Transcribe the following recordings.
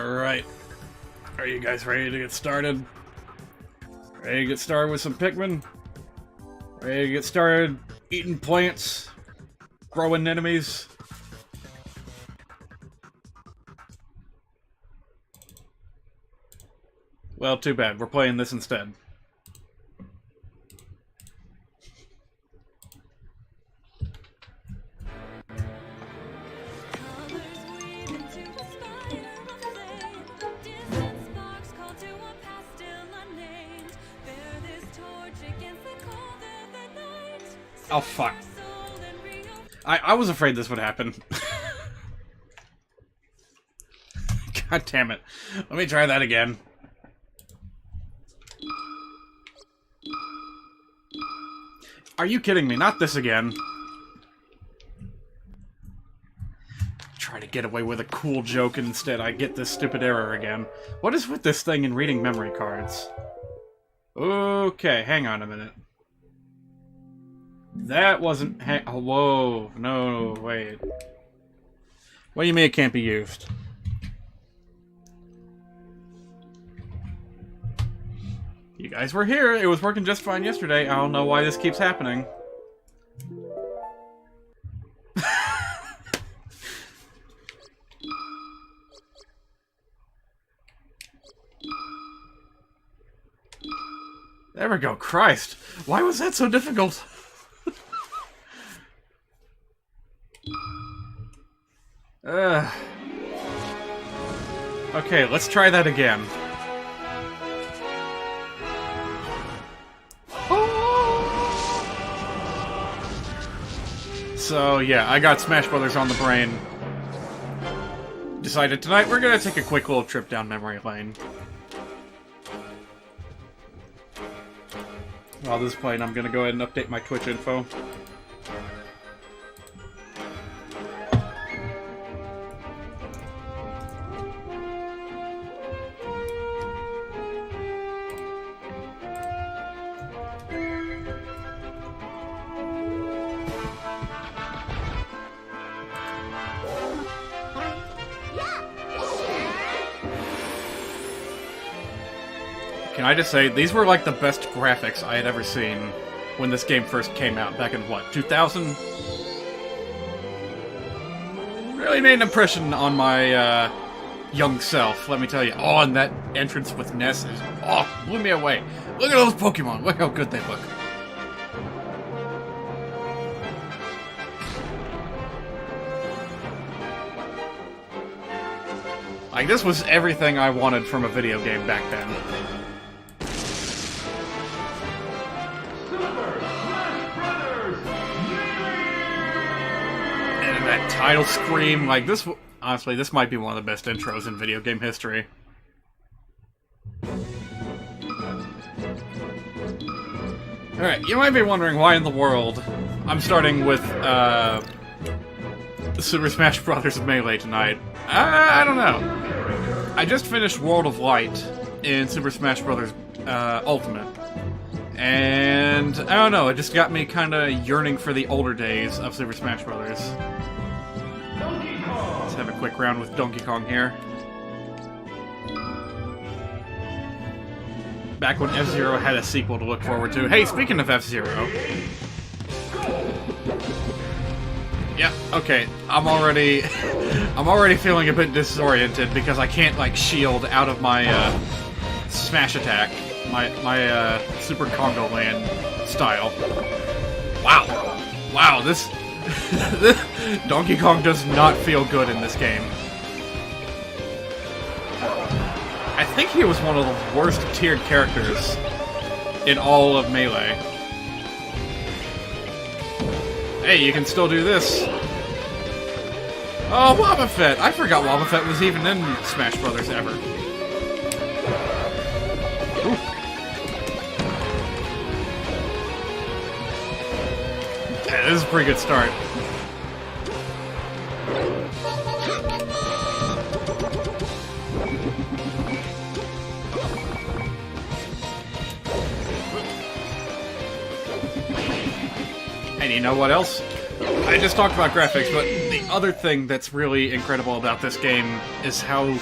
Alright. Are you guys ready to get started? Ready to get started with some Pikmin? Ready to get started eating plants? Growing enemies? Well, too bad. We're playing this instead. Oh, fuck. I was afraid this would happen. God damn it. Let me try that again. Are you kidding me? Not this again. Try to get away with a cool joke and instead I get this stupid error again. What is with this thing in reading memory cards? Okay, hang on a minute. That wasn't... Oh, whoa. No, wait. What do you mean it can't be used? You guys were here. It was working just fine yesterday. I don't know why this keeps happening. There we go. Christ. Why was that so difficult? Okay, let's try that again. So, yeah, I got Smash Brothers on the brain. Decided tonight we're gonna take a quick little trip down memory lane. While this is playing, I'm gonna go ahead and update my Twitch info. Can I just say, these were like the best graphics I had ever seen when this game first came out, back in what, 2000? Really made an impression on my young self, let me tell you. Oh, and that entrance with Ness is, oh, blew me away. Look at those Pokemon, look how good they look. Like, this was everything I wanted from a video game back then. That title scream, like this, honestly, this might be one of the best intros in video game history. Alright, you might be wondering why in the world I'm starting with, Super Smash Bros. Melee tonight. I don't know. I just finished World of Light in Super Smash Bros. Ultimate. And, I don't know, it just got me kinda yearning for the older days of Super Smash Bros. Let's have a quick round with Donkey Kong here. Back when F-Zero had a sequel to look forward to. Hey, speaking of F-Zero... Yeah, okay, I'm already feeling a bit disoriented because I can't, like, shield out of my, smash attack. My Super Congo Land style. Wow. Wow, this Donkey Kong does not feel good in this game. I think he was one of the worst tiered characters in all of Melee. Hey, you can still do this. Oh, Wobbuffet! I forgot Wobbuffet was even in Smash Brothers ever. Ooh. Yeah, this is a pretty good start. And you know what else? I just talked about graphics, but the other thing that's really incredible about this game is how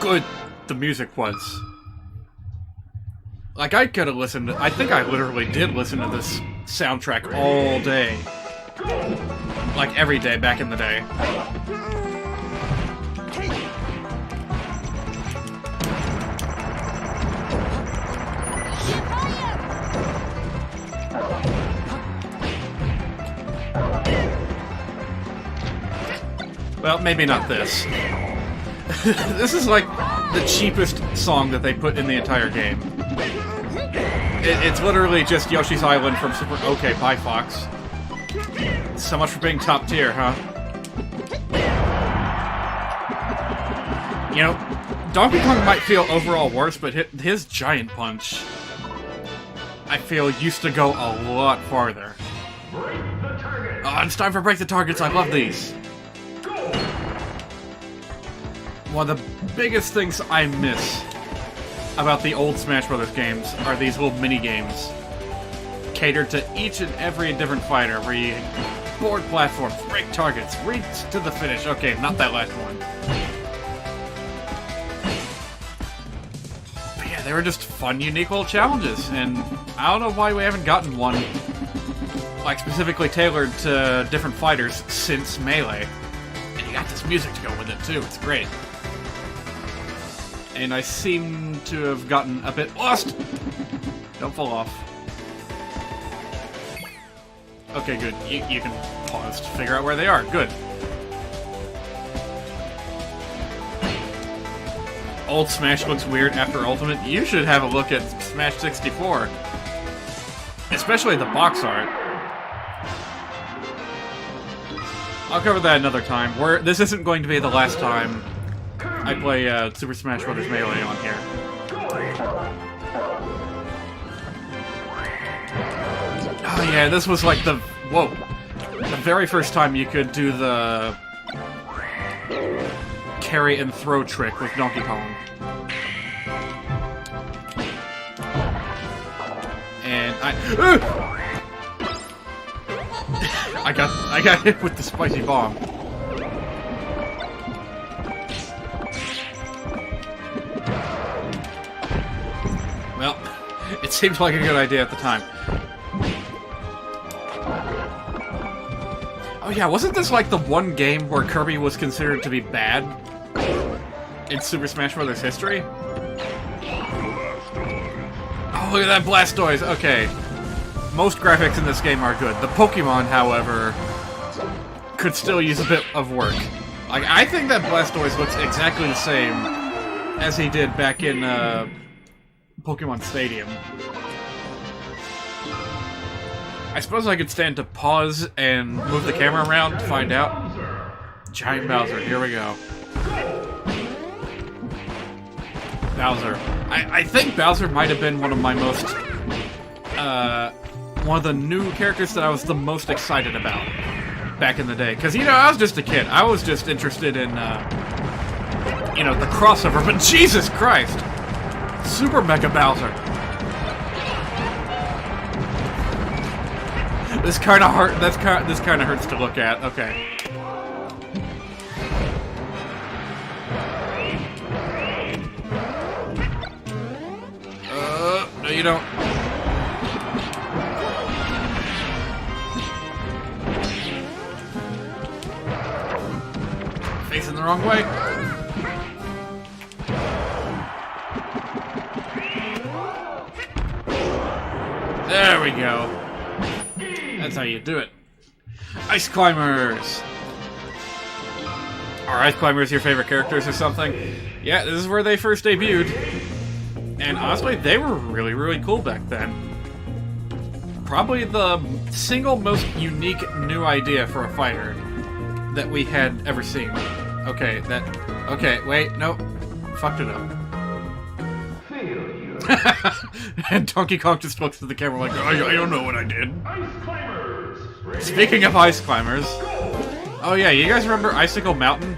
good the music was. Like, I could have listened to... I think I literally did listen to this soundtrack all day. Like, every day back in the day. Well, maybe not this. This is like the cheapest song that they put in the entire game. It's literally just Yoshi's Island from Super... Okay, bye, Fox. So much for being top tier, huh? You know, Donkey Kong might feel overall worse, but his giant punch, I feel, used to go a lot farther. Oh, it's time for Break the Targets. I love these. One of the biggest things I miss about the old Smash Bros. Games are these little mini-games catered to each and every different fighter, where you board platforms, break targets, reach to the finish. Okay, not that last one. But yeah, they were just fun, unique little challenges, and I don't know why we haven't gotten one like specifically tailored to different fighters since Melee. And you got this music to go with it too, it's great. And I seem to have gotten a bit lost. Don't fall off. Okay, good. You can pause to figure out where they are. Good. Old Smash looks weird after Ultimate. You should have a look at Smash 64. Especially the box art. I'll cover that another time. This isn't going to be the last time I play Super Smash Bros. Melee on here. Oh yeah, this was like the... Whoa. The very first time you could do the... carry and throw trick with Donkey Kong. And I got hit with the spicy bomb. Well, it seems like a good idea at the time. Oh yeah, wasn't this like the one game where Kirby was considered to be bad in Super Smash Bros. History? Oh, look at that Blastoise! Okay. Most graphics in this game are good. The Pokemon, however, could still use a bit of work. Like, I think that Blastoise looks exactly the same as he did back in, Pokemon Stadium. I suppose I could stand to pause and move the camera around to find out. Giant Bowser, here we go. Bowser. I think Bowser might have been one of my most, one of the new characters that I was the most excited about back in the day. Because, you know, I was just a kid. I was just interested in, you know, the crossover, but Jesus Christ! Super Mega Bowser. This kind of hurt. This kind of hurts to look at. Okay. No, you don't. Facing the wrong way. There we go. That's how you do it. Ice Climbers! Are Ice Climbers your favorite characters or something? Yeah, this is where they first debuted. And honestly, they were really, really cool back then. Probably the single most unique new idea for a fighter that we had ever seen. Okay, okay, wait, no. Fucked it up. And Donkey Kong just looks at the camera like, I don't know what I did. Ice Climbers! Speaking of Ice Climbers... Oh yeah, you guys remember Icicle Mountain?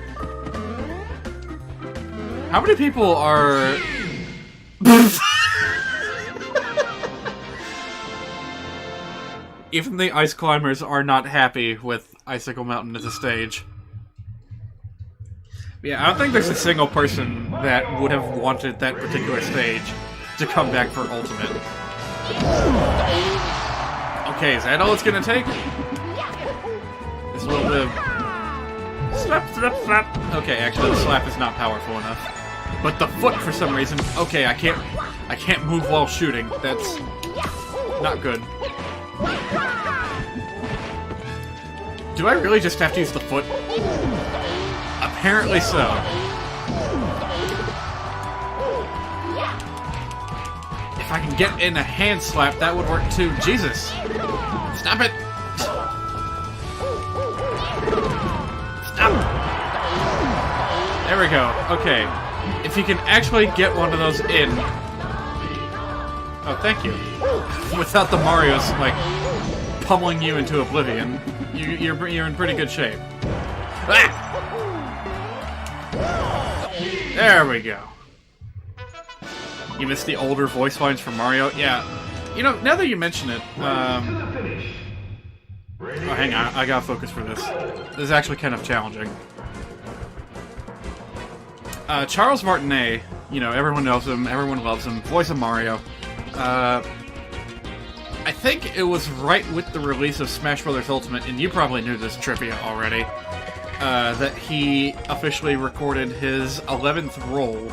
How many people are... Even the Ice Climbers are not happy with Icicle Mountain as a stage. Yeah, I don't think there's a single person that would have wanted that particular stage to come back for Ultimate. Okay, is that all it's gonna take? This little bit of... Slap, slap, slap. Okay, actually the slap is not powerful enough. But the foot, for some reason... Okay, I can't move while shooting. That's not good. Do I really just have to use the foot? Apparently so. If I can get in a hand slap, that would work too. Jesus! Stop it! Stop! There we go. Okay. If you can actually get one of those in... Oh, thank you. Without the Marios, like, pummeling you into oblivion, you're in pretty good shape. Ah! There we go. You missed the older voice lines from Mario? Yeah. You know, now that you mention it, oh, hang on. I gotta focus for this. This is actually kind of challenging. Charles Martinet, you know, everyone knows him, everyone loves him, voice of Mario. I think it was right with the release of Smash Bros. Ultimate, and you probably knew this trivia already, that he officially recorded his 11th role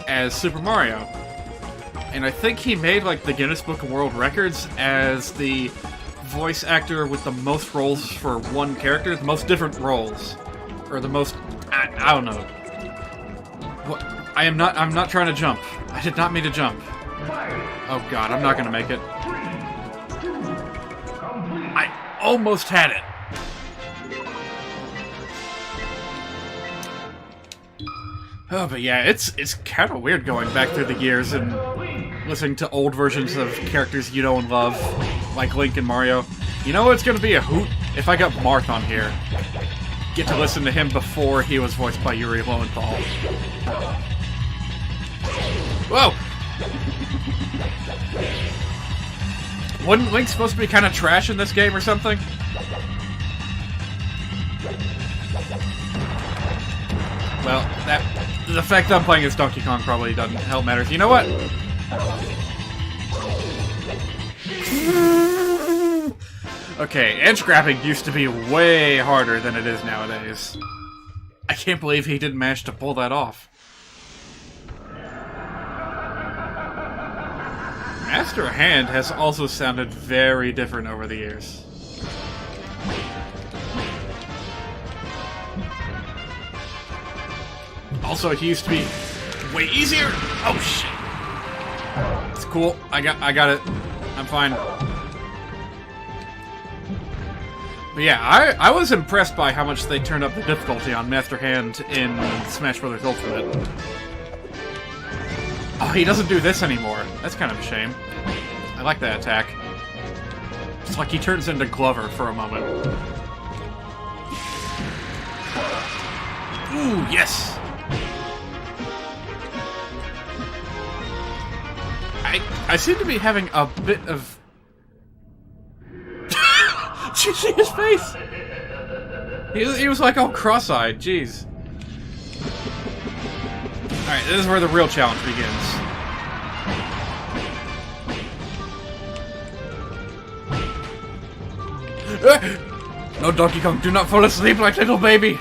as Super Mario. And I think he made, like, the Guinness Book of World Records as the voice actor with the most roles for one character, the most different roles. Or the most... I don't know. What? I'm not trying to jump. I did not mean to jump. Oh god, I'm not gonna make it. I almost had it. Oh, but yeah, it's kind of weird going back through the years and listening to old versions of characters you know and love, like Link and Mario. You know it's gonna be a hoot if I got Marth on here. Get to listen to him before he was voiced by Yuri Lowenthal. Whoa! Wasn't Link supposed to be kind of trash in this game or something? Well, the fact that I'm playing as Donkey Kong probably doesn't help matters. You know what? Okay, edge grabbing used to be way harder than it is nowadays. I can't believe he didn't manage to pull that off. Master Hand has also sounded very different over the years. Also, he used to be way easier. Oh shit! It's cool. I got it. I'm fine. But yeah, I was impressed by how much they turned up the difficulty on Master Hand in Smash Bros. Ultimate. Oh, he doesn't do this anymore. That's kind of a shame. I like that attack. It's like he turns into Glover for a moment. Ooh, yes! I seem to be having a bit of... Did you see his face? He was like all cross-eyed, jeez. Alright, this is where the real challenge begins. No, Donkey Kong, do not fall asleep like little baby!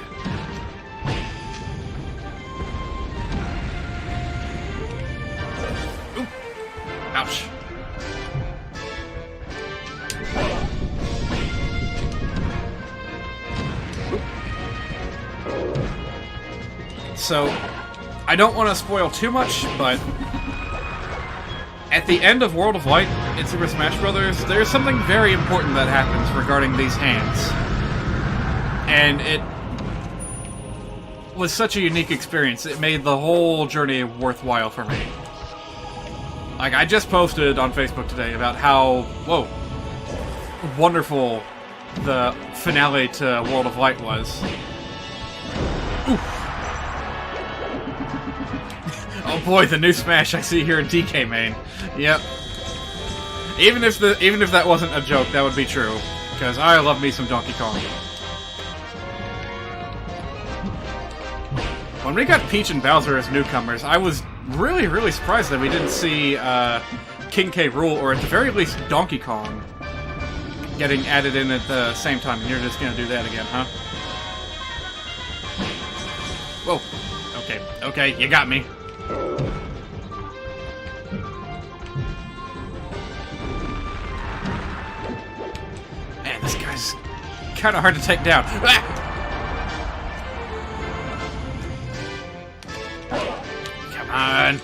Ooh. Ouch. So, I don't want to spoil too much, but at the end of World of Light in Super Smash Bros., there's something very important that happens regarding these hands. And it was such a unique experience. It made the whole journey worthwhile for me. Like, I just posted on Facebook today about how, whoa, wonderful the finale to World of Light was. Ooh. Oh boy, the new Smash I see here in DK main. Yep. Even if that wasn't a joke, that would be true. Because I love me some Donkey Kong. When we got Peach and Bowser as newcomers, I was really surprised that we didn't see King K. Rool, or at the very least Donkey Kong, getting added in at the same time. And you're just gonna do that again, huh? Whoa. Okay, you got me. Man, this guy's kind of hard to take down. Ah! Come on.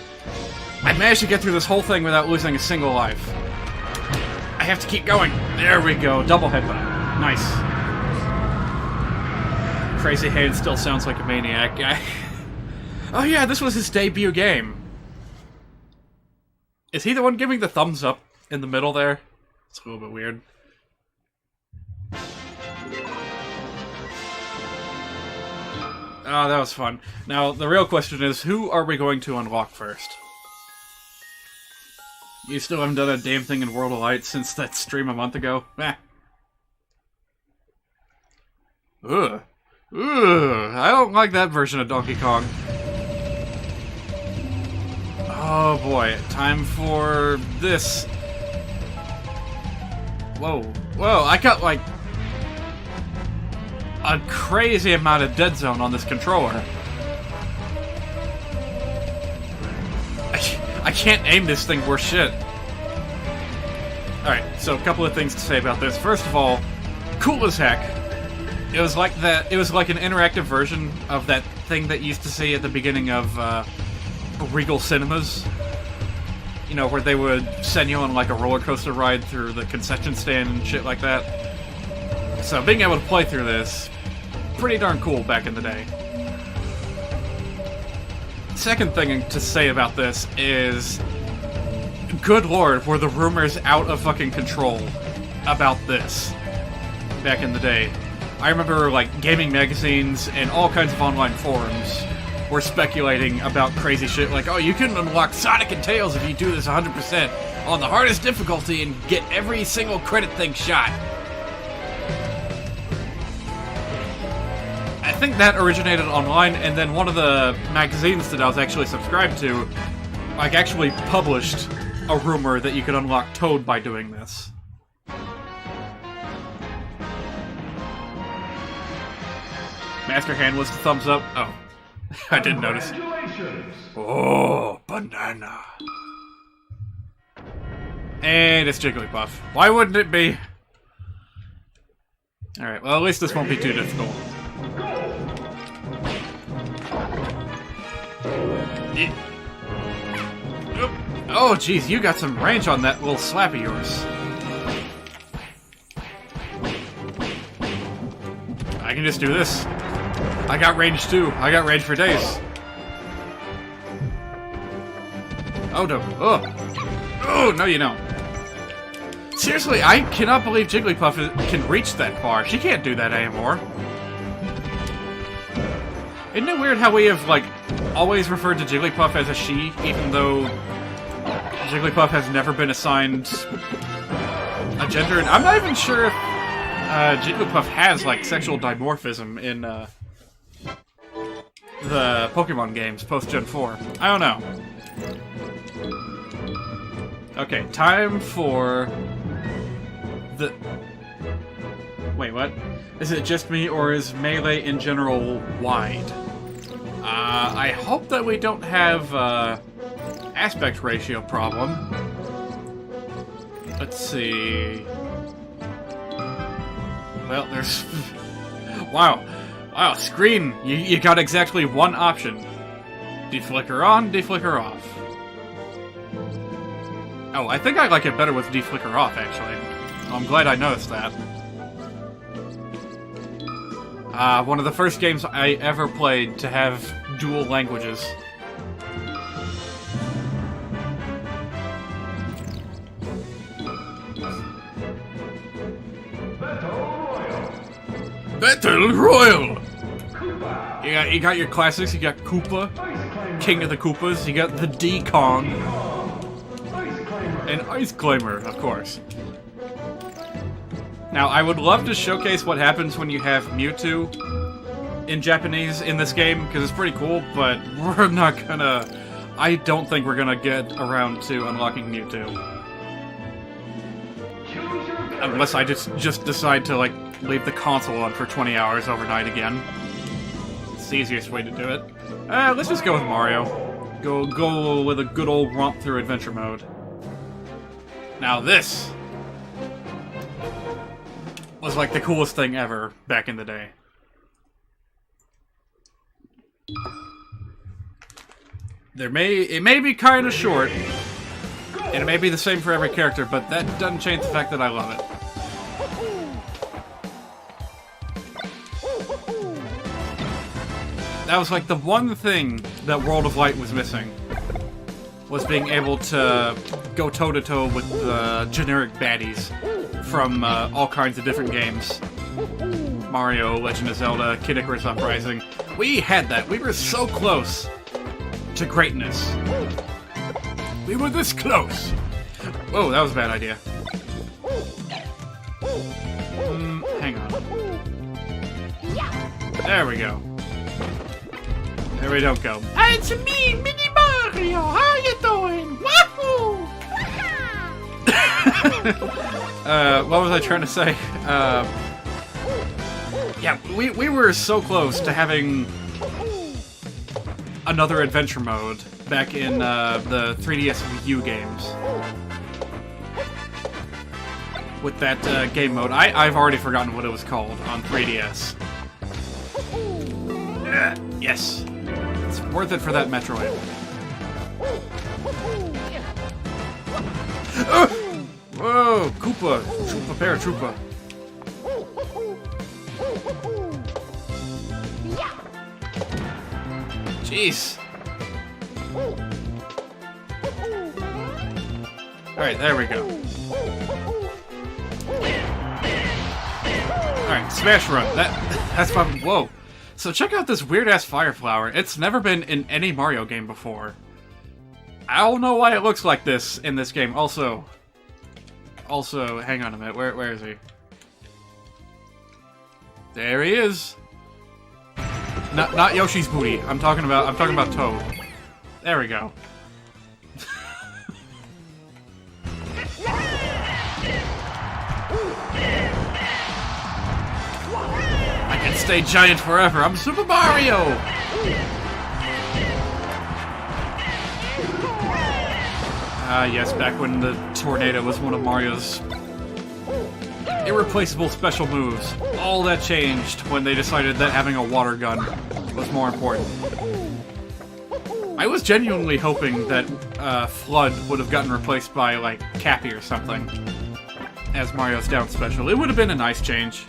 I managed to get through this whole thing without losing a single life. I have to keep going. There we go. Double headbutt. Nice. Crazy Hand still sounds like a maniac. Oh yeah, this was his debut game. Is he the one giving the thumbs up in the middle there? It's a little bit weird. Oh, that was fun. Now, the real question is, who are we going to unlock first? You still haven't done a damn thing in World of Light since that stream a month ago? Eh. Ugh. I don't like that version of Donkey Kong. Oh boy, time for this. Whoa, I got like a crazy amount of dead zone on this controller. I can't aim this thing worth shit. Alright, so a couple of things to say about this. First of all, cool as heck. It was like that. It was like an interactive version of that thing that you used to see at the beginning of Regal Cinemas. You know, where they would send you on like a roller coaster ride through the concession stand and shit like that. So being able to play through this, pretty darn cool back in the day. Second thing to say about this is, good lord, were the rumors out of fucking control about this back in the day. I remember, like, gaming magazines and all kinds of online forums were speculating about crazy shit like, oh, you can unlock Sonic and Tails if you do this 100% on the hardest difficulty and get every single credit thing shot. I think that originated online, and then one of the magazines that I was actually subscribed to, like, actually published a rumor that you could unlock Toad by doing this. Master Hand was the thumbs up. Oh, I didn't notice. Oh, banana. And it's Jigglypuff. Why wouldn't it be? Alright, well, at least this won't be too difficult. Oh, jeez, you got some range on that little slap of yours. I can just do this. I got range too. I got range for days. Oh, no. Oh, no you don't. Seriously, I cannot believe Jigglypuff can reach that far. She can't do that anymore. Isn't it weird how we have, like, always referred to Jigglypuff as a she, even though Jigglypuff has never been assigned a gender? And I'm not even sure if Jigglypuff has, like, sexual dimorphism in the Pokemon games post-Gen 4. I don't know. Okay, time for the... Wait, what? Is it just me, or is Melee in general wide? I hope that we don't have aspect ratio problem. Let's see... Well, there's... Wow, screen! You got exactly one option. Deflicker on, deflicker off. Oh, I think I like it better with deflicker off, actually. Oh, I'm glad I noticed that. One of the first games I ever played to have dual languages. Battle Royal! You got your classics, you got Koopa, King of the Koopas, you got the D-Kong, and Ice Climber, of course. Now, I would love to showcase what happens when you have Mewtwo in Japanese in this game, because it's pretty cool, but we're not gonna... I don't think we're gonna get around to unlocking Mewtwo. Unless I just decide to, like, leave the console on for 20 hours overnight again. It's the easiest way to do it. Let's just go with Mario. Go with a good old romp through adventure mode. Now this was like the coolest thing ever back in the day. It may be kind of short, and it may be the same for every character, but that doesn't change the fact that I love it. That was like the one thing that World of Light was missing, was being able to go toe-to-toe with the generic baddies from all kinds of different games. Mario, Legend of Zelda, Kid Icarus Uprising. We had that. We were so close to greatness. We were this close. Whoa, that was a bad idea. Hang on. There we go. There we don't go. Hey, it's me, Mini Mario. How you doing? Wahoo! What was I trying to say? Yeah, we were so close to having another adventure mode back in the 3DS and Wii U games. With that game mode. I've already forgotten what it was called on 3DS. Yes. It's worth it for that Metroid. Whoa! Koopa! Troopa, Paratroopa. Jeez. Alright, there we go. Alright, Smash Run. That's my... Whoa. So check out this weird-ass fire flower. It's never been in any Mario game before. I don't know why it looks like this in this game. Also, hang on a minute. Where is he? There he is. Not Yoshi's booty. I'm talking about Toad. There we go. I can stay giant forever. I'm Super Mario. Yes, back when the tornado was one of Mario's irreplaceable special moves. All that changed when they decided that having a water gun was more important. I was genuinely hoping that Flood would have gotten replaced by, like, Cappy or something as Mario's down special. It would have been a nice change.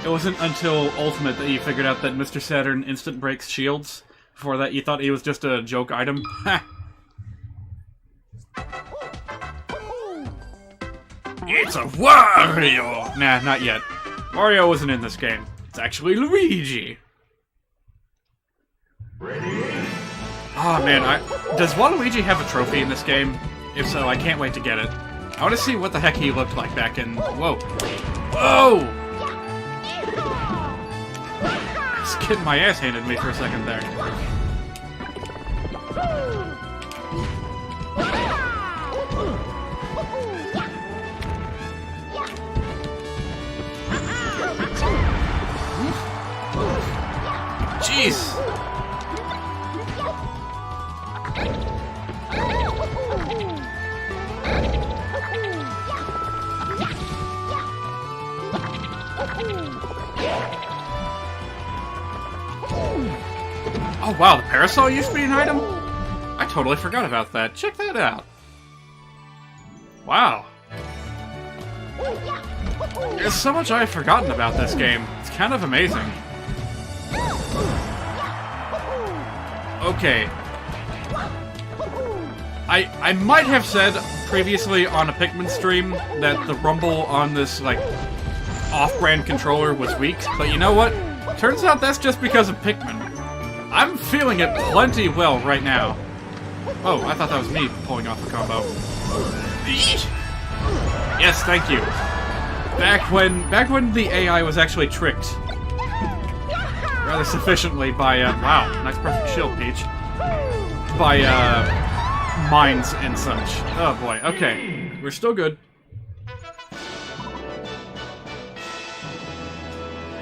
It wasn't until Ultimate that you figured out that Mr. Saturn instant breaks shields. Before that, you thought he was just a joke item. Ha! It's a Wario! Nah, not yet. Mario wasn't in this game. It's actually Luigi. Oh man, does Waluigi have a trophy in this game? If so, I can't wait to get it. I want to see what the heck he looked like back in... Whoa! Whoa! I was getting my ass handed to me for a second there. Jeez! Oh wow, the parasol used to be an item? I totally forgot about that. Check that out. Wow. There's so much I've forgotten about this game. It's kind of amazing. Okay. I might have said previously on a Pikmin stream that the rumble on this, like, off-brand controller was weak, but you know what? Turns out that's just because of Pikmin. I'm feeling it plenty well right now. Oh, I thought that was me pulling off the combo. Yes, thank you. Back when the AI was actually tricked rather sufficiently by wow, nice perfect shield, Peach. By mines and such. Oh boy. Okay, we're still good.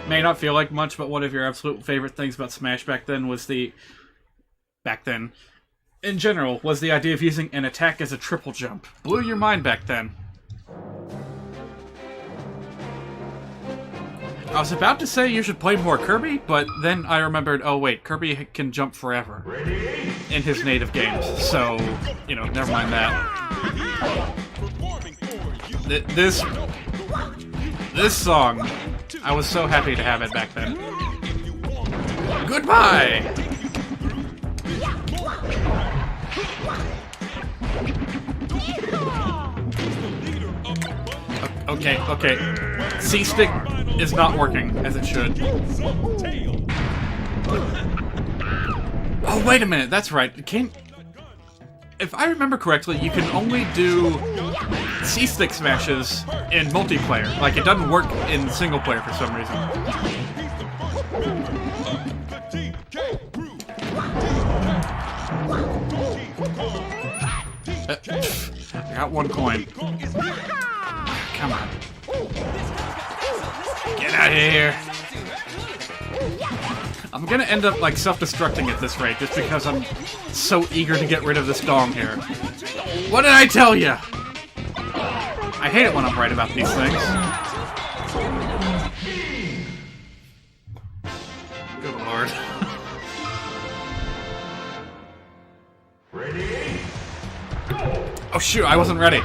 May not feel like much, but one of your absolute favorite things about Smash back then was in general, was the idea of using an attack as a triple jump. Blew your mind back then. I was about to say you should play more Kirby, but then I remembered, oh wait, Kirby can jump forever in his native games, so, you know, never mind that. This song, I was so happy to have it back then. Goodbye! Okay. C-stick is not working as it should. Oh, wait a minute, that's right. If I remember correctly, you can only do C-stick smashes in multiplayer. Like, it doesn't work in single player for some reason. I got one coin. Come on. Get out of here. I'm gonna end up, like, self-destructing at this rate, just because I'm so eager to get rid of this dong here. What did I tell you? I hate it when I'm right about these things. Good lord. Ready? Oh shoot, I wasn't ready.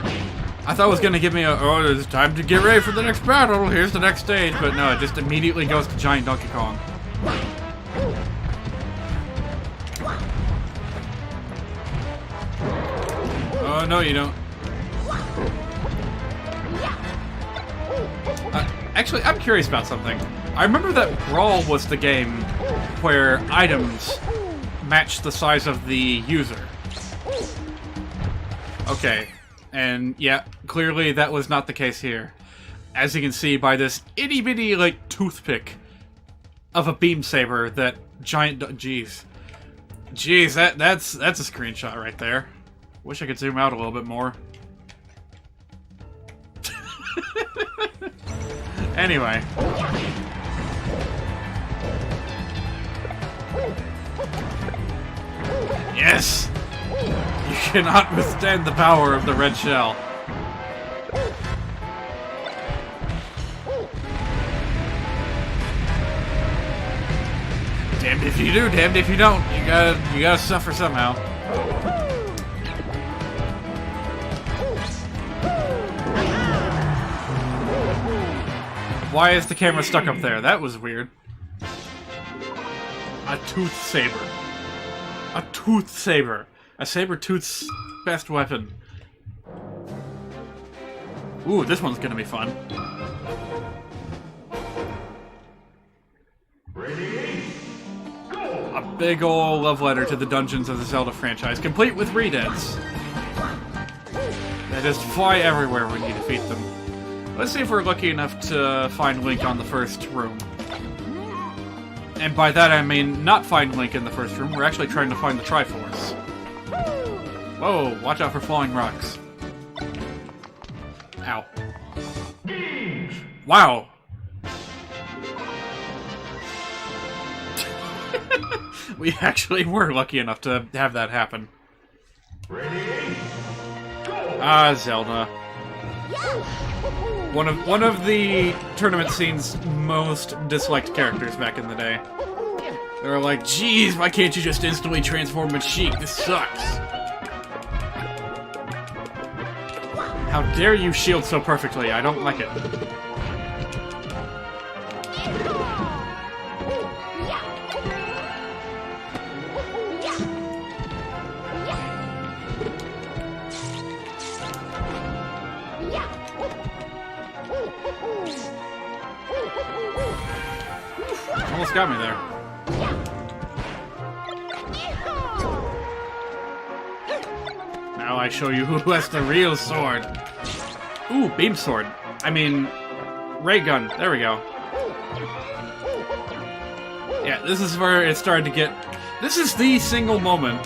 I thought it was gonna give me a, oh, it's time to get ready for the next battle, here's the next stage, but no, it just immediately goes to Giant Donkey Kong. Oh, no you don't. Actually, I'm curious about something. I remember that Brawl was the game where items matched the size of the user. Okay. And, yeah, clearly that was not the case here. As you can see by this itty-bitty, like, toothpick of a beam saber that giant... Jeez. Jeez, that's a screenshot right there. Wish I could zoom out a little bit more. Anyway. Yes! You cannot withstand the power of the red shell. Damned if you do, damned if you don't. You gotta suffer somehow. Why is the camera stuck up there? That was weird. A tooth saber. A tooth saber. A saber-tooth's best weapon. Ooh, this one's gonna be fun. Ready? Go! A big ol' love letter to the dungeons of the Zelda franchise, complete with redents. They just fly everywhere when you defeat them. Let's see if we're lucky enough to find Link on the first room. And by that I mean not find Link in the first room, we're actually trying to find the Triforce. Whoa, watch out for falling rocks. Ow. Wow. We actually were lucky enough to have that happen. Ready? Ah, Zelda. One of the tournament scene's most disliked characters back in the day. They were like, geez, why can't you just instantly transform with Sheik? This sucks. How dare you shield so perfectly? I don't like it. Almost got me there. Now I show you who has the real sword. Ooh, beam sword. I mean, ray gun. There we go. Yeah, this is where it started to get... This is the single moment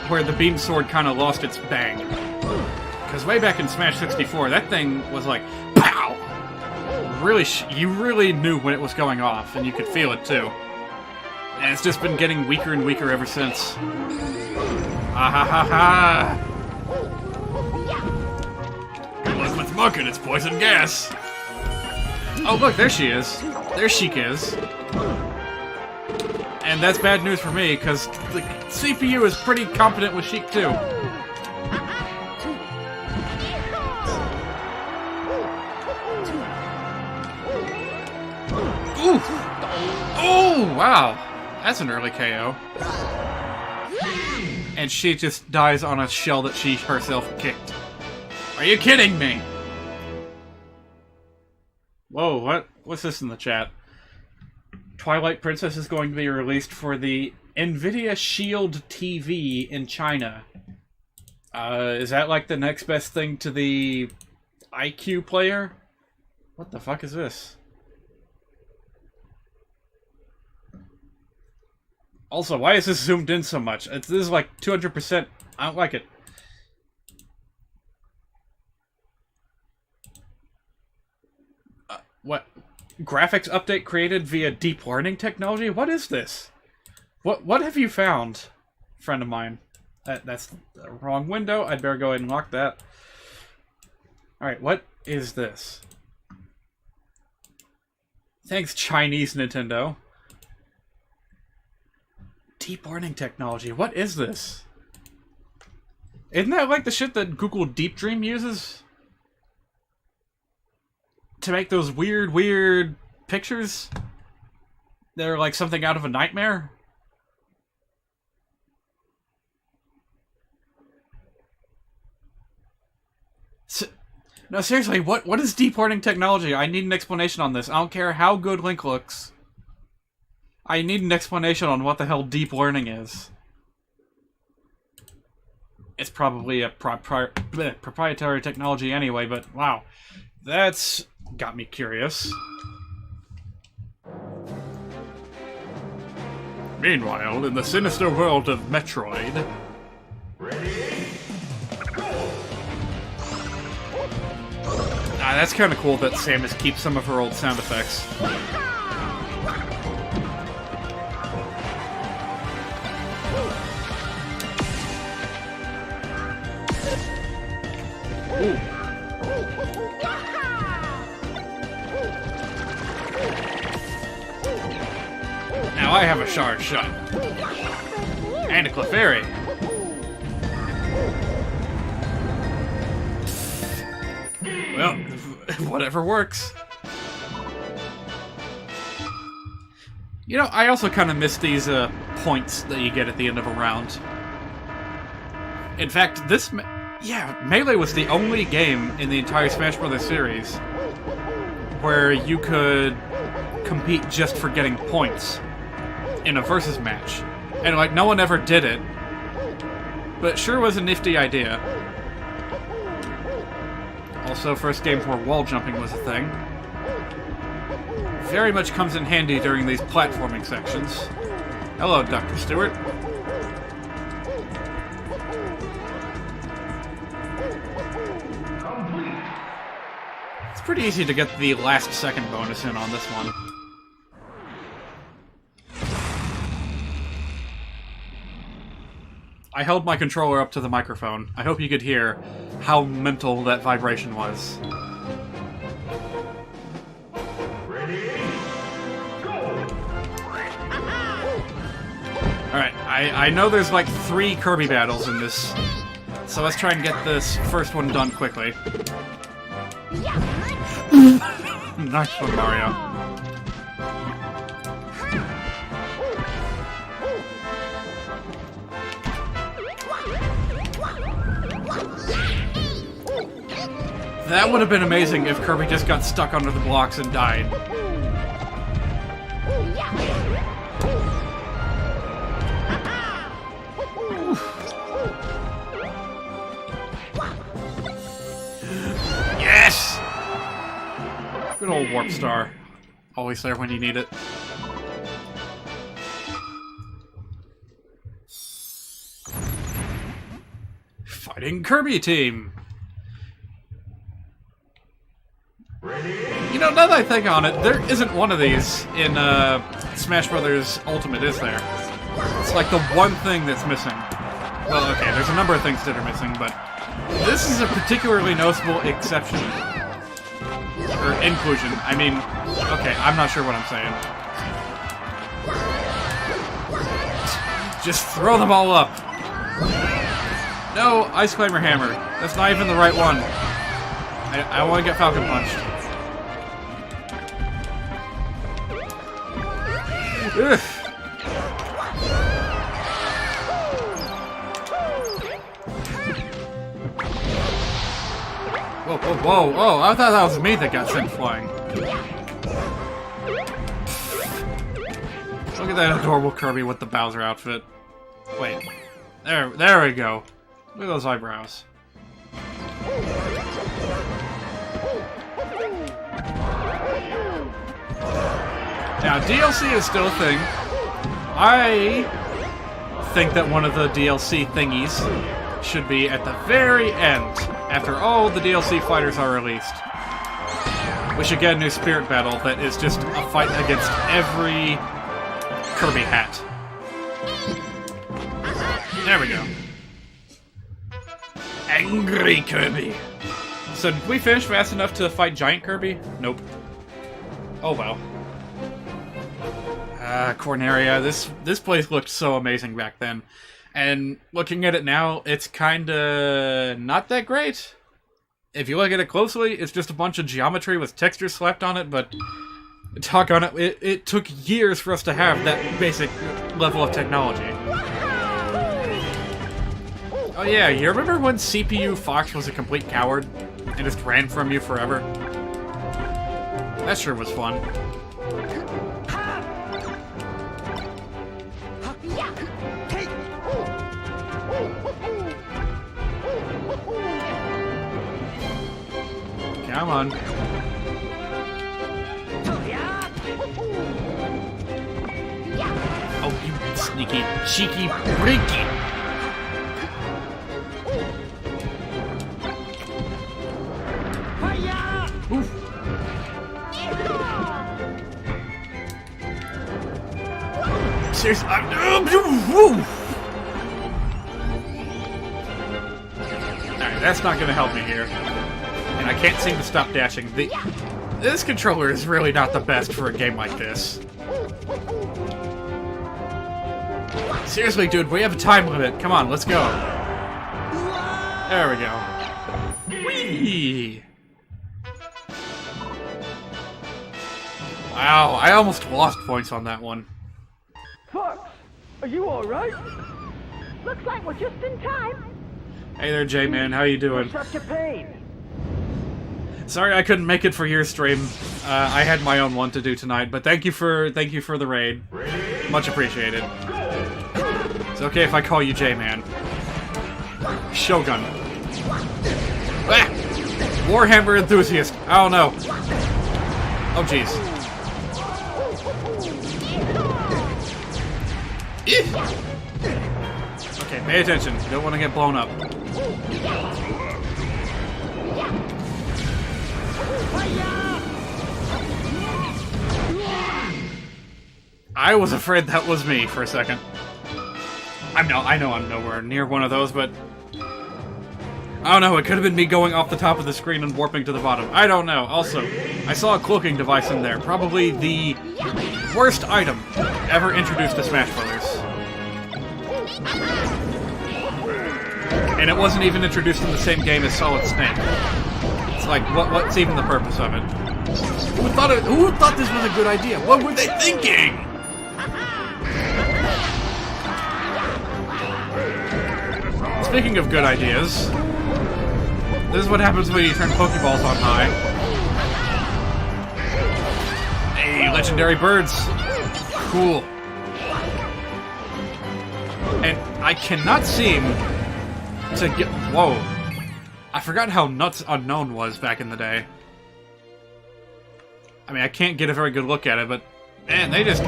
where the beam sword kind of lost its bang. Because way back in Smash 64, that thing was like, pow! Really, you really knew when it was going off, and you could feel it too. And it's just been getting weaker and weaker ever since. Ah ha ha ha! Good luck with Muck and its poison gas! Oh look, there she is. There Sheik is. And that's bad news for me, because the CPU is pretty competent with Sheik too. Ooh! Oh, wow! That's an early KO. And she just dies on a shell that she herself kicked. Are you kidding me? Whoa, what? What's this in the chat? Twilight Princess is going to be released for the NVIDIA Shield TV in China. Is that like the next best thing to the IQ player? What the fuck is this? Also, why is this zoomed in so much? This is like 200%. I don't like it. What? Graphics update created via deep learning technology? What is this? What have you found, friend of mine? That's the wrong window. I'd better go ahead and lock that. Alright, what is this? Thanks, Chinese Nintendo. Deep learning technology. What is this? Isn't that like the shit that Google Deep Dream uses? To make those weird pictures? They're like something out of a nightmare? No, seriously, what is deep learning technology? I need an explanation on this. I don't care how good Link looks. I need an explanation on what the hell deep learning is. It's probably a proprietary technology anyway, but wow. That's got me curious. Meanwhile, in the sinister world of Metroid... Ready? Ah, that's kind of cool that Samus keeps some of her old sound effects. Ooh. Now I have a shard shot. And a Clefairy. Well, whatever works. You know, I also kind of miss these points that you get at the end of a round. In fact, this... Yeah, Melee was the only game in the entire Smash Bros. Series where you could compete just for getting points in a versus match. And, like, no one ever did it. But it sure was a nifty idea. Also, first game where wall jumping was a thing. Very much comes in handy during these platforming sections. Hello, Dr. Stewart. It's pretty easy to get the last second bonus in on this one. I held my controller up to the microphone. I hope you could hear how mental that vibration was. Ready? Go! Alright, I know there's like 3 Kirby battles in this, so let's try and get this first one done quickly. Nice one, Mario. That would have been amazing if Kirby just got stuck under the blocks and died. Yes! Good old Warp Star. Always there when you need it. Fighting Kirby team! You know, now that I think on it, there isn't one of these in Smash Brothers Ultimate, is there? It's like the one thing that's missing. Well, okay, there's a number of things that are missing, but this is a particularly noticeable exception. Or inclusion. I mean, okay, I'm not sure what I'm saying. Just throw them all up. No, Ice Climber Hammer. That's not even the right one. I want to get Falcon Punched. Ugh. Whoa, whoa, whoa, whoa, I thought that was me that got sent flying. Look at that adorable Kirby with the Bowser outfit. Wait. There we go. Look at those eyebrows. Now, DLC is still a thing. I think that one of the DLC thingies should be at the very end, after all the DLC fighters are released. We should get a new Spirit Battle that is just a fight against every Kirby hat. There we go. Angry Kirby! So, did we finish fast enough to fight Giant Kirby? Nope. Oh well. Corneria, this place looked so amazing back then. And looking at it now, it's kinda not that great. If you look at it closely, it's just a bunch of geometry with textures slapped on it, but talk on it, it took years for us to have that basic level of technology. Oh yeah, you remember when CPU Fox was a complete coward and just ran from you forever? That sure was fun. Come on. Oh, you sneaky, cheeky, freaky! Oof. Seriously, alright, that's not gonna help me here. And I can't seem to stop dashing. This controller is really not the best for a game like this. Seriously, dude, we have a time limit. Come on, let's go. There we go. Whee! Wow, I almost lost points on that one. Fox, are you alright? Looks like we're just in time. Hey there, J-Man, how you doing? Such a pain. Sorry I couldn't make it for your stream. I had my own one to do tonight, but thank you for the raid. Much appreciated. It's okay if I call you J-Man. Shogun. Ah! Warhammer enthusiast. I don't know. Oh jeez. Okay, pay attention. You don't want to get blown up. I was afraid that was me for a second. I know I'm nowhere near one of those, but I don't know, it could have been me going off the top of the screen and warping to the bottom. I don't know. Also, I saw a cloaking device in there. Probably the worst item ever introduced to Smash Brothers. And it wasn't even introduced in the same game as Solid Snake. It's like, what's even the purpose of it? Who thought this was a good idea? What were they thinking? Speaking of good ideas, this is what happens when you turn Pokeballs on high. Hey, legendary birds! Cool. And I cannot seem to get... Whoa. I forgot how nuts Unknown was back in the day. I mean, I can't get a very good look at it, but man, they just...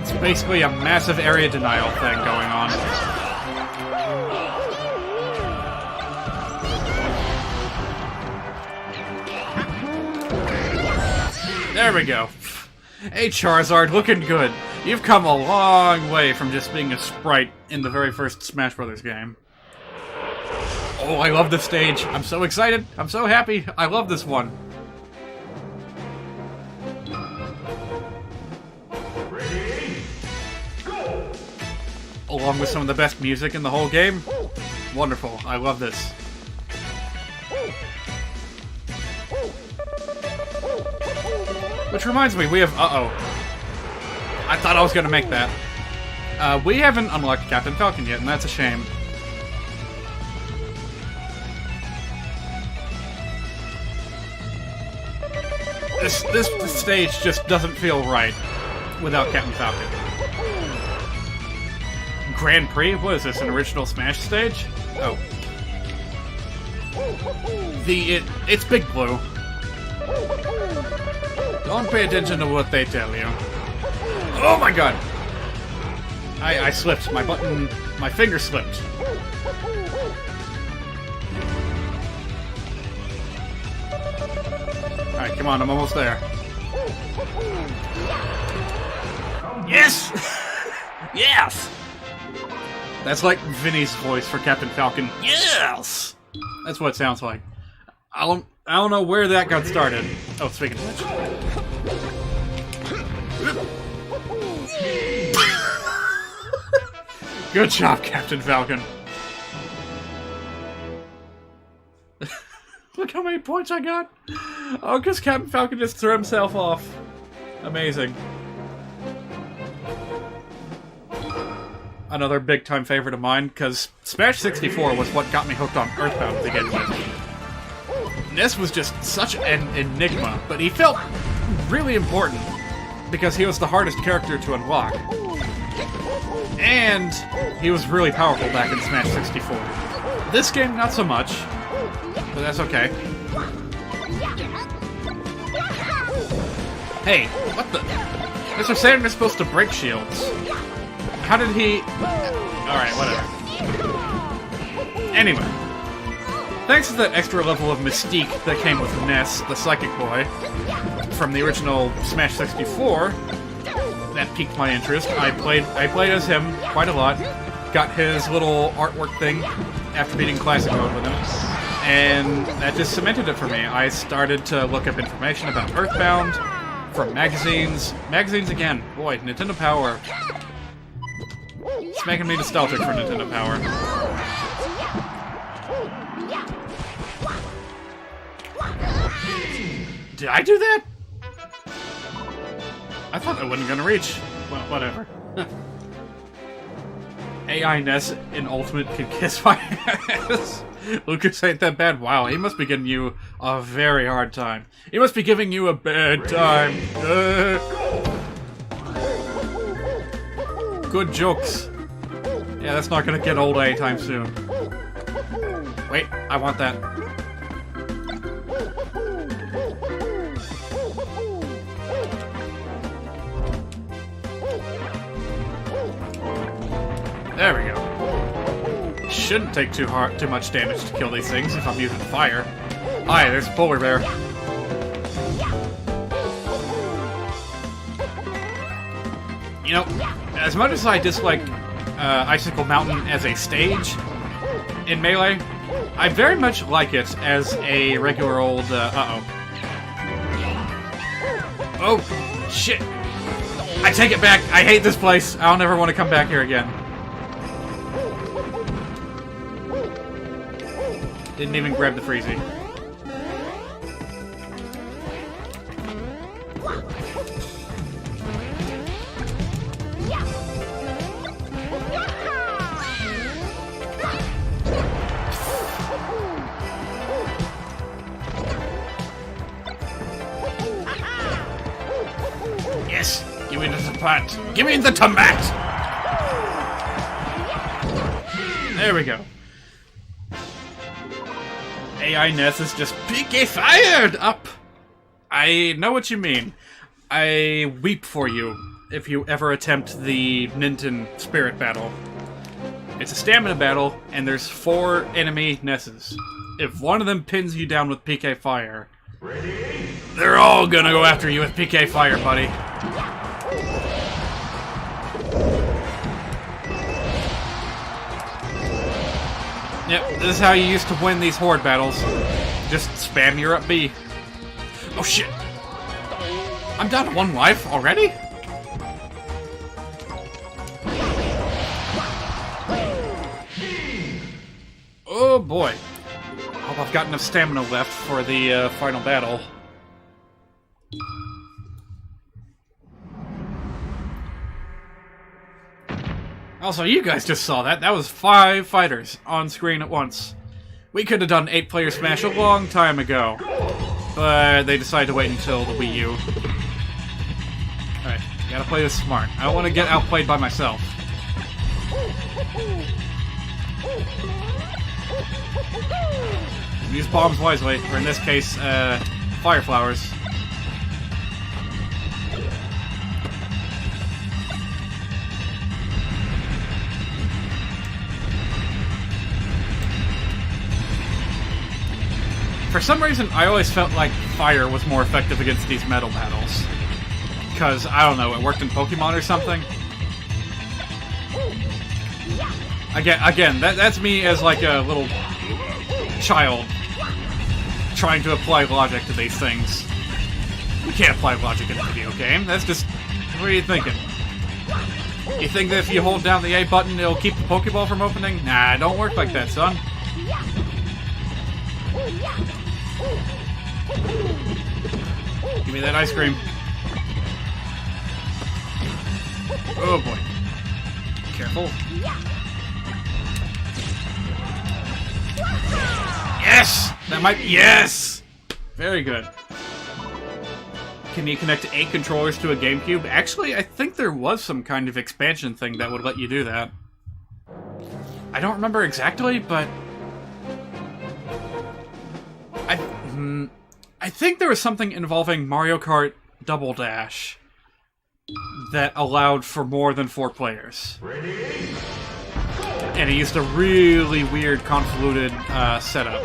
It's basically a massive area denial thing going on. There we go. Hey Charizard, looking good. You've come a long way from just being a sprite in the very first Smash Brothers game. Oh, I love this stage. I'm so excited. I'm so happy. I love this one. Along with some of the best music in the whole game. Wonderful. I love this. Which reminds me, we have... Uh-oh. I thought I was gonna make that. We haven't unlocked Captain Falcon yet, and that's a shame. This stage just doesn't feel right without Captain Falcon. Grand Prix? What is this, an original Smash stage? Oh. It's Big Blue. Don't pay attention to what they tell you. Oh my god! I slipped. My finger slipped. Alright, come on, I'm almost there. Yes! Yes! That's like Vinny's voice for Captain Falcon. Yes! That's what it sounds like. I don't know where that got started. Oh, speaking of which. Good job, Captain Falcon. Look how many points I got. Oh, because Captain Falcon just threw himself off. Amazing. Another big-time favorite of mine, because Smash 64 was what got me hooked on Earthbound to begin with. This was just such an enigma, but he felt really important, because he was the hardest character to unlock. And he was really powerful back in Smash 64. This game, not so much, but that's okay. Hey, what the... Mr. Saturn is supposed to break shields. How did he... Alright, whatever. Anyway. Thanks to that extra level of mystique that came with Ness, the Psychic Boy, from the original Smash 64, that piqued my interest. I played as him quite a lot. Got his little artwork thing after beating Classic Mode with him. And that just cemented it for me. I started to look up information about Earthbound from magazines. Magazines again. Boy, Nintendo Power. It's making me nostalgic for Nintendo Power. Did I do that? I thought I wasn't gonna reach. Well, whatever. AI Ness in Ultimate can kiss my ass. Lucas ain't that bad. Wow, he must be giving you a very hard time. He must be giving you a bad time. Good jokes. Yeah, that's not gonna get old anytime soon. Wait, I want that. There we go. Shouldn't take too much damage to kill these things if I'm using fire. Hi, there's a polar bear. You know, as much as I dislike Icicle Mountain as a stage in Melee, I very much like it as a regular old, uh-oh. Oh, shit. I take it back. I hate this place. I'll never want to come back here again. Didn't even grab the freezy. Yes! Give me the tomat! Give me the tomat! There we go. AI Ness is just peaky fired up! I know what you mean. I weep for you if you ever attempt the Nintendo Spirit Battle. It's a stamina battle, and there's 4 enemy Nesses. If one of them pins you down with PK Fire, they're all gonna go after you with PK Fire, buddy. Yep, this is how you used to win these horde battles. Just spam your up B. Oh shit! I'm down to 1 life already? Oh boy. Hope I've got enough stamina left for the final battle. Also, you guys just saw that. That was 5 fighters on screen at once. We could have done 8-player Smash a long time ago. But they decided to wait until the Wii U. Alright, gotta play this smart. I don't want to get outplayed by myself. Use bombs wisely, or in this case, fire flowers. For some reason, I always felt like fire was more effective against these metal battles. Because, I don't know, it worked in Pokemon or something? Again, that's me as like a little child trying to apply logic to these things. You can't apply logic in a video game. That's just... What are you thinking? You think that if you hold down the A button, it'll keep the Pokeball from opening? Nah, it don't work like that, son. Give me that ice cream. Oh boy. Careful. Yes! That might... Yes! Very good. Can you connect 8 controllers to a GameCube? Actually, I think there was some kind of expansion thing that would let you do that. I don't remember exactly, but... I think there was something involving Mario Kart Double Dash that allowed for more than 4 players. And it used a really weird, convoluted setup.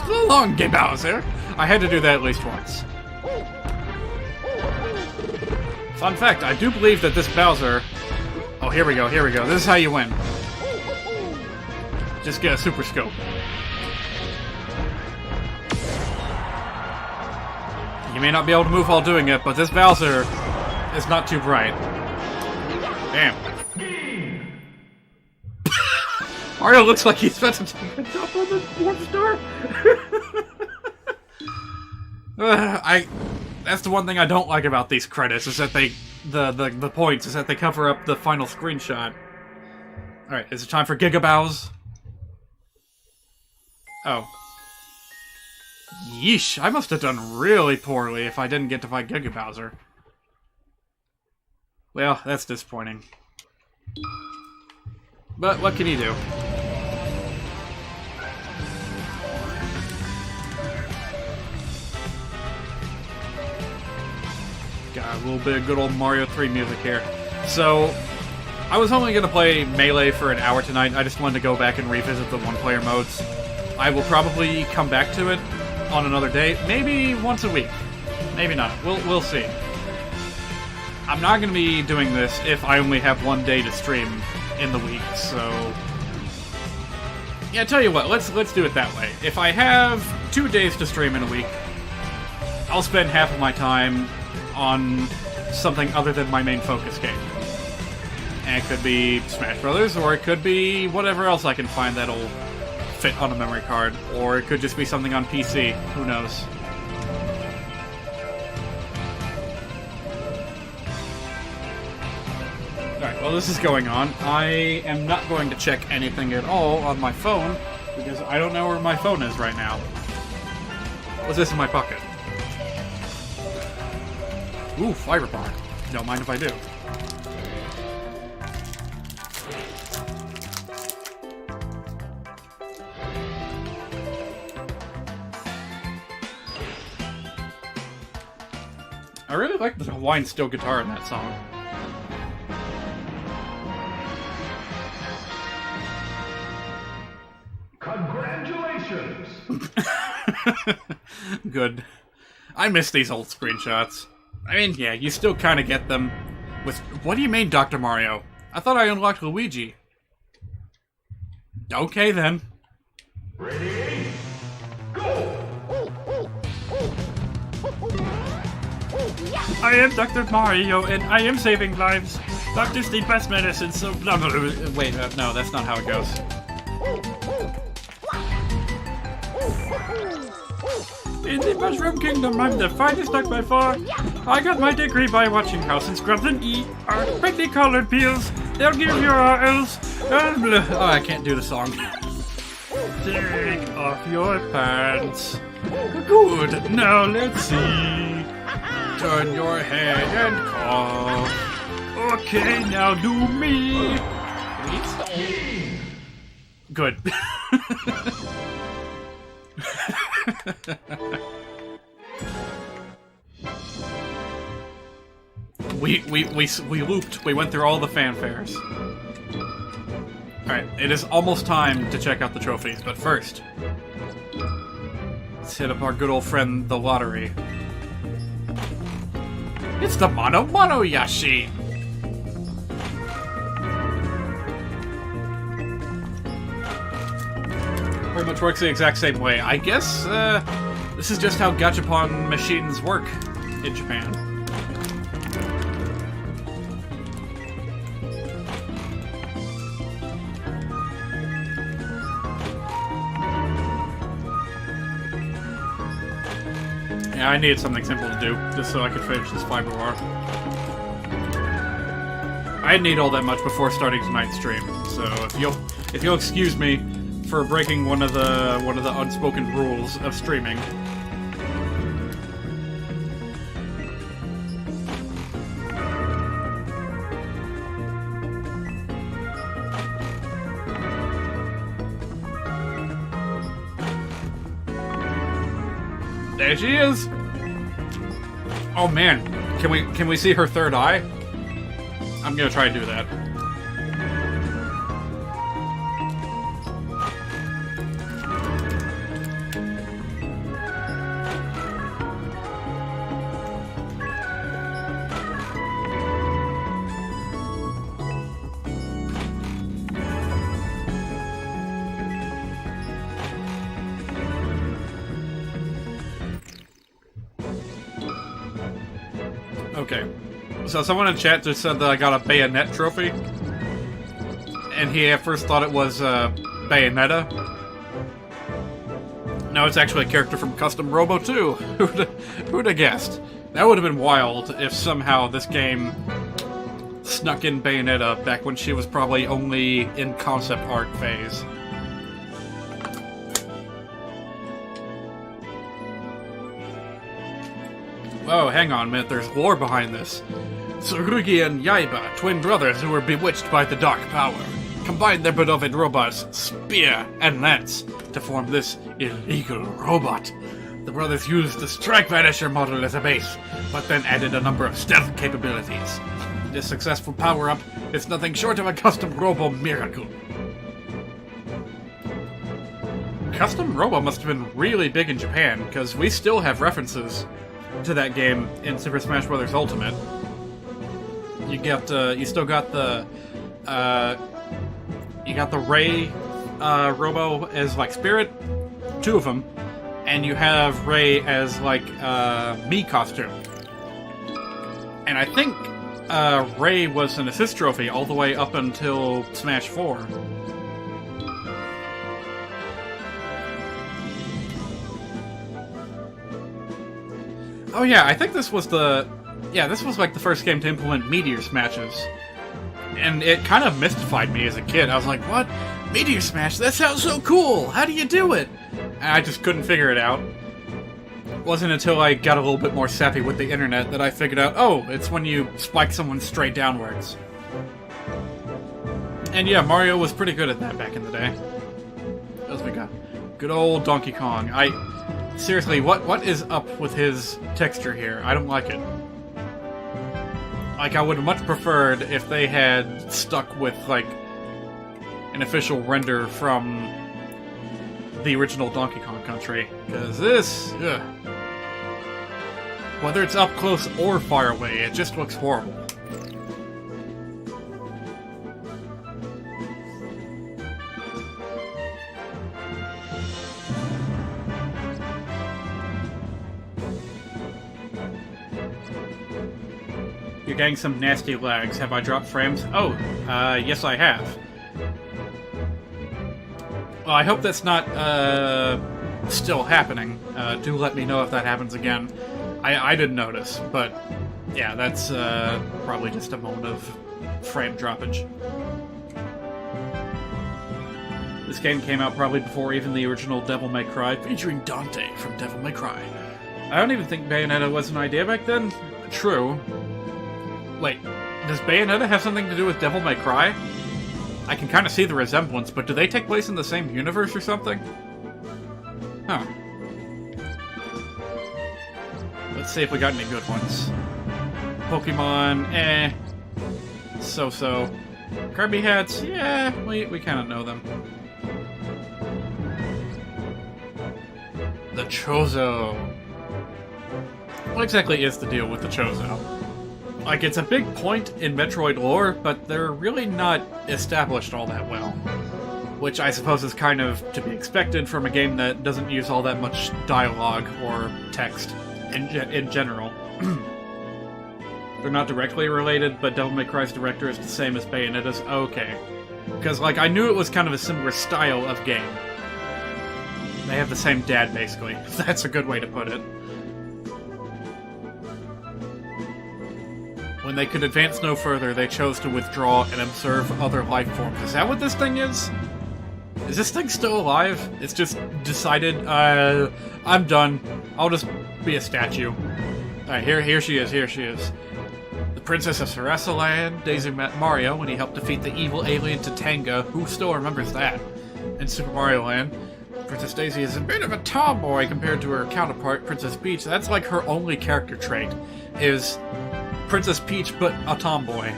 So long, Game Bowser! I had to do that at least once. Fun fact, I do believe that this Bowser... Oh, here we go, here we go. This is how you win. Just get a Super Scope. You may not be able to move while doing it, but this Bowser is not too bright. Damn. Mario looks like he's about to take a jump on the 4th star. That's the one thing I don't like about these credits, is that the points, is that they cover up the final screenshot. Alright, is it time for Gigabows? Oh. Yeesh, I must have done really poorly if I didn't get to fight Giga Bowser. Well, that's disappointing. But what can you do? Got a little bit of good old Mario 3 music here. So, I was only going to play Melee for an hour tonight. I just wanted to go back and revisit the one-player modes. I will probably come back to it on another day, maybe once a week. Maybe not. We'll see. I'm not going to be doing this if I only have 1 day to stream in the week, so... Yeah, tell you what, let's do it that way. If I have 2 days to stream in a week, I'll spend half of my time on something other than my main focus game. And it could be Smash Brothers, or it could be whatever else I can find that'll fit on a memory card, or it could just be something on PC. Who knows? Alright, while this is going on, I am not going to check anything at all on my phone, because I don't know where my phone is right now. What's this in my pocket? Ooh, fiber bar. Don't mind if I do. really like the Hawaiian steel guitar in that song. Congratulations! Good. I miss these old screenshots. I mean, yeah, you still kind of get them with... What do you mean, Dr. Mario? I thought I unlocked Luigi. Okay, then. Ready? Go! I am Dr. Mario, and I am saving lives. Doctors need best medicine, so blah blah blah. Wait, no, that's not how it goes. In the Mushroom Kingdom, I'm the finest duck by far. I got my degree by watching House and Scrubs and eat our pretty colored peels. They'll give your else. Oh, I can't do the song. Take off your pants. Good. Now let's see. Turn your head and cough. Okay, now do me. Good. We looped. We went through all the fanfares. Alright, it is almost time to check out the trophies, but first, let's hit up our good old friend, the lottery. It's the Mono Mono Yashi! Pretty much works the exact same way. I guess, this is just how gachapon machines work in Japan. Yeah, I needed something simple to do, just so I could finish this fiber bar. I didn't need all that much before starting tonight's stream, so if you'll excuse me for breaking one of the unspoken rules of streaming. There she is. Oh man, can we see her third eye? I'm gonna try to do that. Okay, so someone in chat just said that I got a Bayonet trophy, and he at first thought it was Bayonetta. No, it's actually a character from Custom Robo 2. Who'd have guessed? That would have been wild if somehow this game snuck in Bayonetta back when she was probably only in concept art phase. Whoa, hang on a minute, there's lore behind this. Tsurugi and Yaiba, twin brothers who were bewitched by the dark power, combined their beloved robots, Spear and Lance, to form this illegal robot. The brothers used the Strike Vanisher model as a base, but then added a number of stealth capabilities. This successful power-up is nothing short of a custom robo miracle. Custom robo must have been really big in Japan, because we still have references to that game in Super Smash Bros. Ultimate. You still got the, you got the Ray, Robo as, like, Spirit, 2 of them, and you have Ray as, like, Mii costume. And I think, Ray was an assist trophy all the way up until Smash 4. Oh yeah, I think this was this was like the first game to implement Meteor Smashes. And it kind of mystified me as a kid. I was like, what? Meteor Smash? That sounds so cool! How do you do it? And I just couldn't figure it out. It wasn't until I got a little bit more savvy with the internet that I figured out, oh, it's when you spike someone straight downwards. And yeah, Mario was pretty good at that back in the day. What else we got? Good old Donkey Kong. Seriously, what is up with his texture here? I don't like it. Like, I would have much preferred if they had stuck with, like, an official render from the original Donkey Kong Country. Because this, ugh. Whether it's up close or far away, it just looks horrible. You're getting some nasty lags. Have I dropped frames? Oh, yes I have. Well, I hope that's not, still happening. Do let me know if that happens again. I didn't notice, but yeah, that's, probably just a moment of frame droppage. This game came out probably before even the original Devil May Cry, featuring Dante from Devil May Cry. I don't even think Bayonetta was an idea back then. True. Wait, does Bayonetta have something to do with Devil May Cry? I can kind of see the resemblance, but do they take place in the same universe or something? Huh. Let's see if we got any good ones. Pokemon, eh. So-so. Kirby hats, yeah, we kind of know them. The Chozo. What exactly is the deal with the Chozo? Like, it's a big point in Metroid lore, but they're really not established all that well. Which I suppose is kind of to be expected from a game that doesn't use all that much dialogue or text in general. They're not directly related, but Devil May Cry's director is the same as Bayonetta's. Okay. Because, like, I knew it was kind of a similar style of game. They have the same dad, basically. That's a good way to put it. When they could advance no further, they chose to withdraw and observe other life forms. Is that what this thing is? Is this thing still alive? It's just decided, I'm done. I'll just be a statue. Alright, here she is, here she is. The Princess of Sarasa Land. Daisy met Mario when he helped defeat the evil alien Tatanga. Who still remembers that? In Super Mario Land, Princess Daisy is a bit of a tomboy compared to her counterpart, Princess Peach. That's like her only character trait, is Princess Peach, but a tomboy.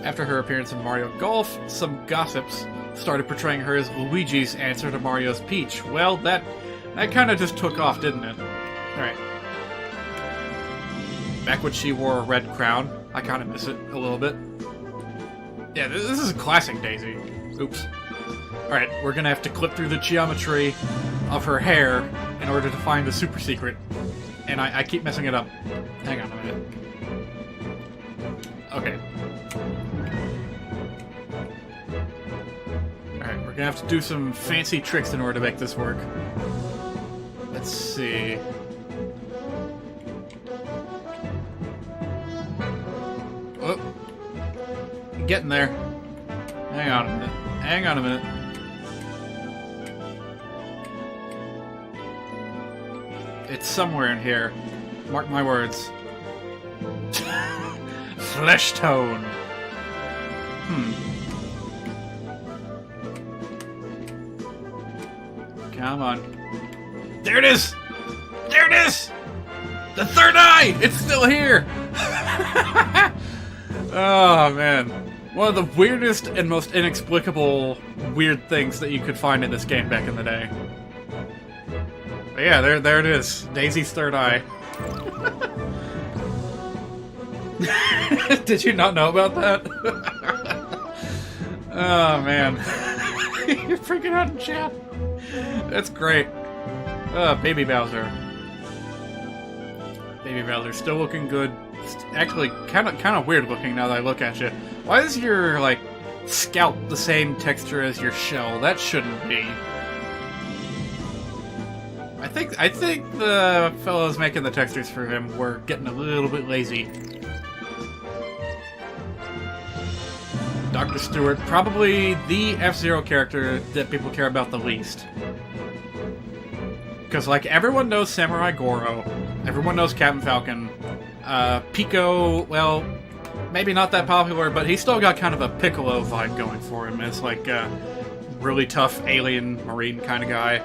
After her appearance in Mario Golf, some gossips started portraying her as Luigi's answer to Mario's Peach. Well, that kind of just took off, didn't it? Alright. Back when she wore a red crown, I kind of miss it a little bit. Yeah, this is a classic Daisy. Oops. Alright, we're gonna have to clip through the geometry of her hair in order to find the super secret. And I keep messing it up. Hang on a minute. Okay. Alright, we're gonna have to do some fancy tricks in order to make this work. Let's see. Oh. Getting there. Hang on a minute. Hang on a minute. It's somewhere in here. Mark my words. Flesh tone. Come on. There it is! There it is! The third eye! It's still here! Oh, man. One of the weirdest and most inexplicable weird things that you could find in this game back in the day. But yeah, there it is. Daisy's third eye. Did you not know about that? Oh, man. You're freaking out in chat. That's great. Baby Bowser. Baby Bowser still looking good. Actually, kind of weird looking now that I look at you. Why is your, like, scalp the same texture as your shell? That shouldn't be. I think the fellows making the textures for him were getting a little bit lazy. Dr. Stewart, probably the F-Zero character that people care about the least. Because, like, everyone knows Samurai Goro, everyone knows Captain Falcon, Pico, well, maybe not that popular, but he's still got kind of a Piccolo vibe going for him as, like, a really tough alien marine kind of guy.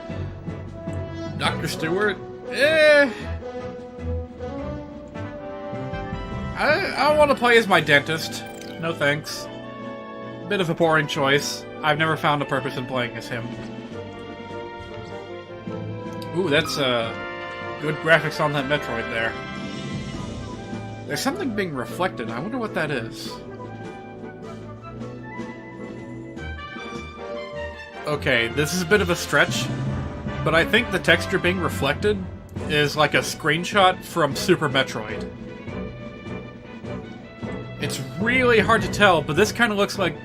Dr. Stewart, I want to play as my dentist. No thanks. Bit of a boring choice. I've never found a purpose in playing as him. Ooh, that's good graphics on that Metroid there. There's something being reflected. I wonder what that is. Okay, this is a bit of a stretch, but I think the texture being reflected is like a screenshot from Super Metroid. It's really hard to tell, but this kind of looks like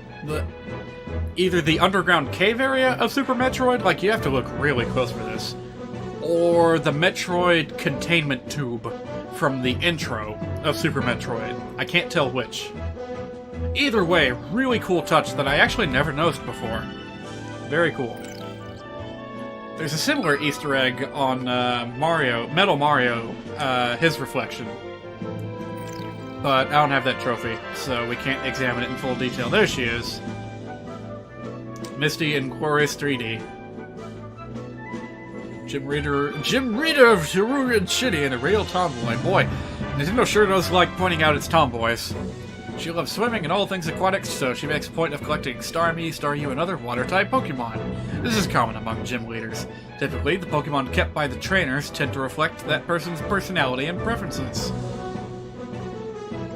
either the underground cave area of Super Metroid, like you have to look really close for this, or the Metroid containment tube from the intro of Super Metroid. I can't tell which. Either way, really cool touch that I actually never noticed before. Very cool. There's a similar Easter egg on Metal Mario, his reflection. But I don't have that trophy, so we can't examine it in full detail. There she is. Misty in glorious 3D. Jim Reader of Shirugan Shitty and a real tomboy. Boy, Nintendo sure does like pointing out its tomboys. She loves swimming and all things aquatic, so she makes a point of collecting Starmie, Staryu, and other water-type Pokemon. This is common among gym leaders. Typically, the Pokemon kept by the trainers tend to reflect that person's personality and preferences.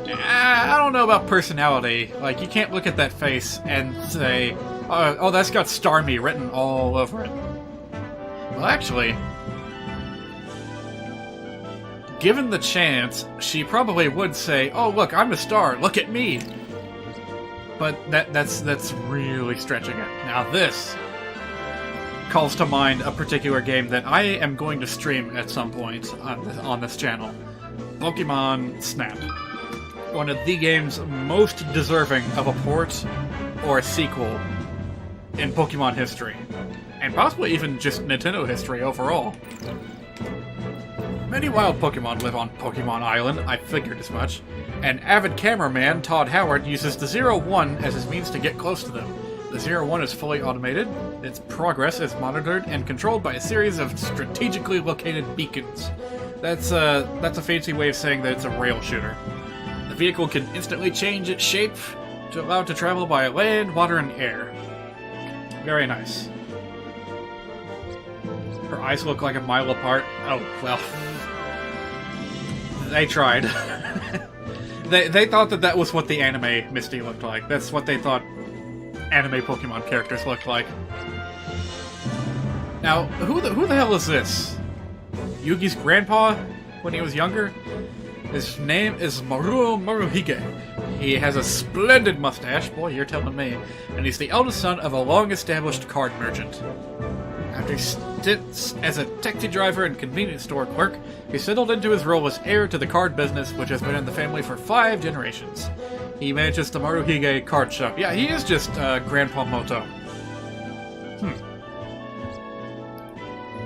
I don't know about personality. Like, you can't look at that face and say, oh, that's got Starmie written all over it. Well, actually, given the chance, she probably would say, oh, look, I'm a star, look at me! But that's really stretching it. Now this calls to mind a particular game that I am going to stream at some point on this channel. Pokemon Snap. One of the games most deserving of a port or a sequel in Pokemon history. And possibly even just Nintendo history overall. Many wild Pokemon live on Pokemon Island, I figured as much, and avid cameraman Todd Howard uses the 0-1 as his means to get close to them. The 0-1 is fully automated, its progress is monitored and controlled by a series of strategically located beacons. That's a fancy way of saying that it's a rail shooter. The vehicle can instantly change its shape to allow it to travel by land, water, and air. Very nice. Her eyes look like a mile apart. Oh, well. They tried. they thought that was what the anime Misty looked like. That's what they thought anime Pokemon characters looked like. Now, who the hell is this? Yugi's grandpa when he was younger? His name is Maruo Maruhige. He has a splendid mustache, boy, you're telling me, and he's the eldest son of a long-established card merchant. After stints as a taxi driver and convenience store clerk, he settled into his role as heir to the card business, which has been in the family for 5 generations. He manages the Maruhige card shop. Yeah, he is just Grandpa Moto.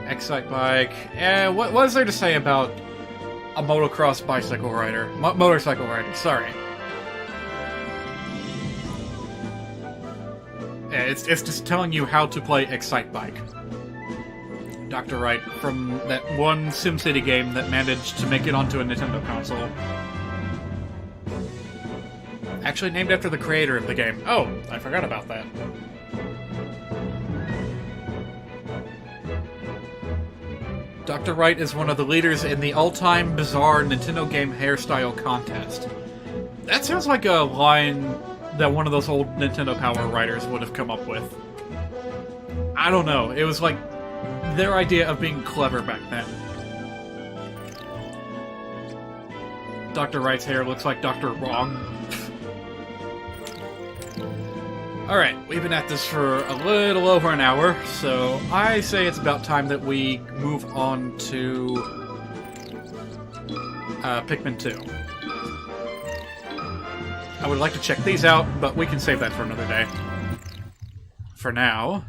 Excite bike. What is there to say about a motocross bicycle rider? Motorcycle rider, sorry. Yeah, it's just telling you how to play Excite Bike. Dr. Wright, from that one SimCity game that managed to make it onto a Nintendo console. Actually named after the creator of the game. Oh, I forgot about that. Dr. Wright is one of the leaders in the all-time bizarre Nintendo game hairstyle contest. That sounds like a line that one of those old Nintendo Power writers would have come up with. I don't know. It was like their idea of being clever back then. Dr. Wright's hair looks like Dr. Wrong. Alright, we've been at this for a little over an hour, so I say it's about time that we move on to Pikmin 2. I would like to check these out, but we can save that for another day. For now...